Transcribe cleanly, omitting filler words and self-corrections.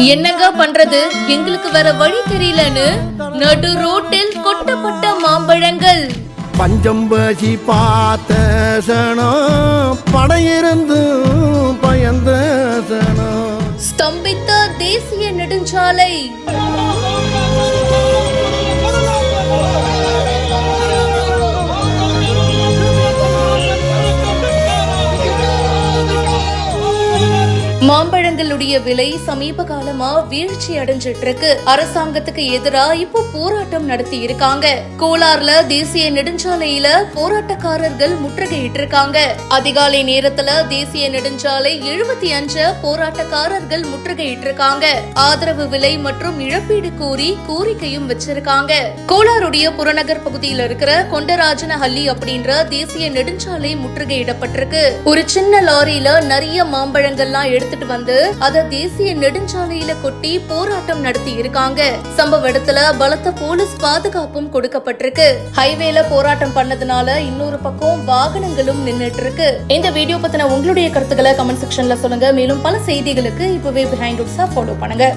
என்னங்க பண்றது, எங்களுக்கு வேற வழி தெரியலன்னு நடு ரோட்டில் கொட்டப்பட்ட மாம்பழங்கள். பஞ்சம்பசி பார்த்த சனம் படையிருந்து பயந்த சனம். ஸ்தம்பித்த தேசிய நெடுஞ்சாலை. மாம்பழங்களுடைய விலை சமீப காலமா வீழ்ச்சி அடைஞ்சிட்டு இருக்கு. அரசாங்கத்துக்கு எதிரா இப்போ போராட்டம் நடத்தி இருக்காங்க. கோலார்ல தேசிய நெடுஞ்சாலையில போராட்டக்காரர்கள் முற்றுகையிட்டு இருக்காங்க. அதிகாலை நேரத்துல தேசிய நெடுஞ்சாலை 75 போராட்டக்காரர்கள் முற்றுகையிட்டு இருக்காங்க. ஆதரவு விலை மற்றும் இழப்பீடு கோரி கோரிக்கையும் வச்சிருக்காங்க. கோலாருடைய புறநகர் பகுதியில் இருக்கிற கொண்டராஜனஹள்ளி அப்படின்ற தேசிய நெடுஞ்சாலை முற்றுகையிடப்பட்டிருக்கு. ஒரு சின்ன லாரியில நிறைய மாம்பழங்கள்லாம் எடுத்துட்டு வந்து அத தேசிய நெடுஞ்சாலையில கொட்டி போராட்டம் நடத்தி இருக்காங்க. சம்பவ இடத்துல பலத்த போலீஸ் பாதுகாப்பும் கொடுக்கப்பட்டிருக்கு. ஹைவேல போராட்டம் பண்ணதுனால இன்னொரு பக்கம் வாகனங்களும் நின்னுட்டு இருக்கு. இந்த வீடியோ பத்தின உங்களுடைய கருத்துக்களை கமெண்ட் செக்ஷன்ல சொல்லுங்க. மேலும் பல செய்திகளுக்கு இப்பவே பிஹைண்ட் ரூட்ஸை ஃபாலோ பண்ணுங்க.